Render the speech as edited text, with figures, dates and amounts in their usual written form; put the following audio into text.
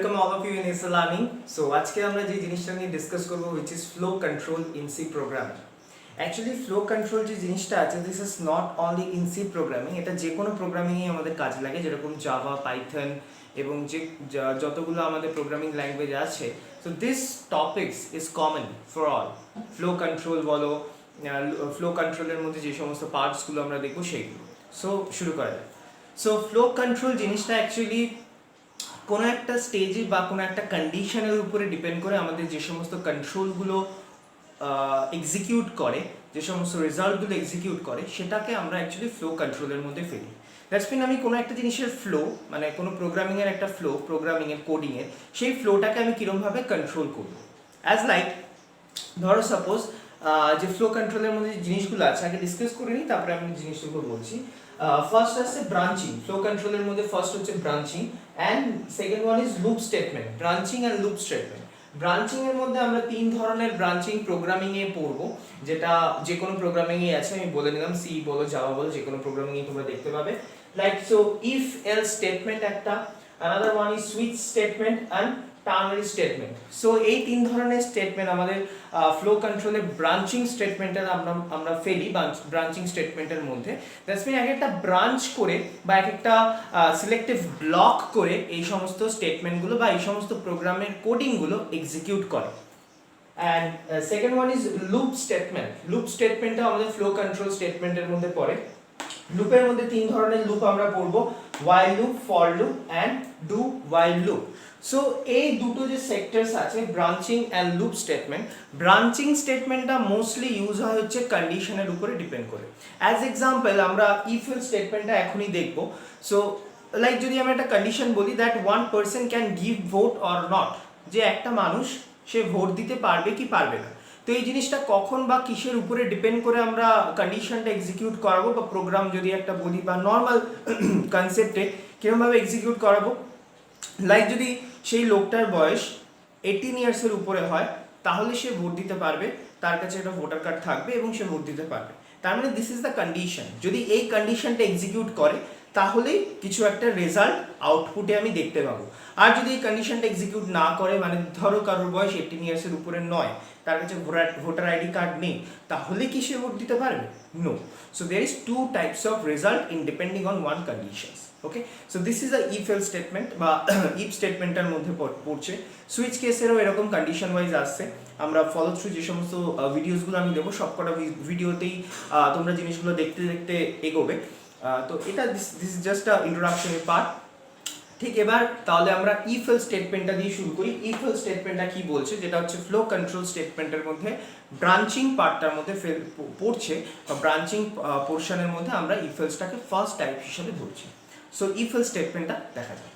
welcome all of you in ASA Learning. So আজকে আমরা যে জিনিসটা নিয়ে ডিসকাস করব which is flow control in C programming. Actually flow control যে জিনিসটা আছে this is not only in C programming, এটা যে কোনো প্রোগ্রামিংয়ে আমাদের কাজে লাগে, যেরকম জাভা, পাইথন এবং যে যতগুলো আমাদের প্রোগ্রামিং ল্যাঙ্গুয়েজ আছে. So this topics is common for all. Flow control বলো, ফ্লো কন্ট্রোলের মধ্যে যে সমস্ত পার্টসগুলো আমরা দেখব সেইগুলো. সো শুরু করা যাক. সো ফ্লো কন্ট্রোল জিনিসটা অ্যাকচুয়ালি কোনো একটা স্টেজে বা কোনো একটা কন্ডিশনের উপরে ডিপেন্ড করে আমাদের যে সমস্ত কন্ট্রোলগুলো এক্সিকিউট করে, যে সমস্ত রেজাল্টগুলো এক্সিকিউট করে, সেটাকে আমরা অ্যাকচুয়ালি ফ্লো কন্ট্রোলের মধ্যে ফেলি. দ্যাটস মিন আমি কোনো একটা জিনিসের ফ্লো, মানে কোনো প্রোগ্রামিংয়ের একটা ফ্লো, প্রোগ্রামিংয়ের কোডিংয়ের, সেই ফ্লোটাকে আমি কীরকমভাবে কন্ট্রোল করবো. অ্যাজ লাইক ধরো সাপোজ যে ফ্লো কন্ট্রোলের মধ্যে যে জিনিসগুলো আছে আগে ডিসকাস করে নিই, তারপরে আমি জিনিসগুলো বলছি. ফার্স্ট আছে ব্রাঞ্চিং. ফ্লো কন্ট্রোলের মধ্যে ফার্স্ট হচ্ছে branching and second one is loop statement. Branching and loop statement. Branching এর মধ্যে আমরা তিন ধরনের ব্রাঞ্চিং প্রোগ্রামিংয়ে পড়বো, যেটা যে কোনো প্রোগ্রামিংয়ে আছে. আমি বলে নিলাম, সি বলো, জাভা বলো, যে কোনো প্রোগ্রামিংয়ে তোমরা দেখতে পাবে. Like so if else statement একটা, another one is switch statement and ternary statement. So এই তিন ধরনের স্টেটমেন্ট আমাদের ফ্লো কন্ট্রোলের ব্রাঞ্চিং স্টেটমেন্টের আমরা ফেলি ব্রাঞ্চিং স্টেটমেন্টের মধ্যে. দ্যাটস মিন এক একটা ব্রাঞ্চ করে বা এক একটা সিলেক্টিভ ব্লক করে এই সমস্ত স্টেটমেন্টগুলো বা এই সমস্ত প্রোগ্রামের কোডিংগুলো এক্সিকিউট করে. And second one is loop statement. Loop স্টেটমেন্টটা আমাদের ফ্লো কন্ট্রোল স্টেটমেন্টের মধ্যে পড়ে. লুপের মধ্যে তিন ধরনের লুপ আমরা পড়বো, while loop, for loop and do while loop. So এই দুটো যে সেক্টরস আছে, branching and loop statement. Branching স্টেটমেন্টটা মোস্টলি ইউজ হয় হচ্ছে কন্ডিশনের উপরে ডিপেন্ড করে. অ্যাজ এক্সাম্পল আমরা ইফ এলস স্টেটমেন্টটা এখনই দেখবো. সো লাইক যদি আমি একটা কন্ডিশন বলি that one person can give vote or not, যে একটা মানুষ সে ভোট দিতে পারবে কি পারবে না. তো এই জিনিসটা কখন বা কিসের উপরে ডিপেন্ড করে আমরা কন্ডিশনটা এক্সিকিউট করাবো, বা প্রোগ্রাম যদি একটা বলি বা নর্মাল কনসেপ্টে কীরকমভাবে এক্সিকিউট করাবো. লাইক যদি সেই লোকটার বয়স 18 ইয়ার্সের উপরে হয়, তাহলে সে ভোট দিতে পারবে, তার কাছে একটা ভোটার কার্ড থাকবে এবং সে ভোট দিতে পারবে. তার মানে দিস ইজ দ্য কন্ডিশন. যদি এই কন্ডিশনটা এক্সিকিউট করে তাহলেই কিছু একটা রেজাল্ট আউটপুটে আমি দেখতে পাবো. আর যদি এই কন্ডিশনটা এক্সিকিউট না করে, মানে ধরো কারোর বয়স 18 ইয়ার্সের উপরে নয়, তার কাছে ভোটার আইডি কার্ড নেই, তাহলে কি সে ভোট দিতে পারবে? No. So there is two types of result in depending on one conditions. Okay, so this is a if else statement বা ইফ স্টেটমেন্টের মধ্যে পড়ছে. সুইচ কেসেরও এরকম কন্ডিশন ওয়াইজ আসছে. আমরা ফলো থ্রু যে সমস্ত ভিডিওসগুলো আমি দেবো, সবকটা ভিডিওতেই তোমরা জিনিসগুলো দেখতে দেখতে এগোবে. তো এটা দিস ইজ জাস্ট আ ইন্ট্রোডাকশনের পার্ট. ঠিক, এবার তাহলে আমরা ইফ এলস স্টেটমেন্টটা দিয়ে শুরু করি. ইফ এলস স্টেটমেন্টটা কি বলছে, যেটা হচ্ছে ফ্লো কন্ট্রোল স্টেটমেন্টের মধ্যে ব্রাঞ্চিং পার্টটার মধ্যে পড়ছে, বা ব্রাঞ্চিং পোর্শনের মধ্যে আমরা ইফ এলসটাকে ফার্স্ট টাইপ হিসেবে ধরছি. সো ইফ এলস স্টেটমেন্টটা দেখা যাক.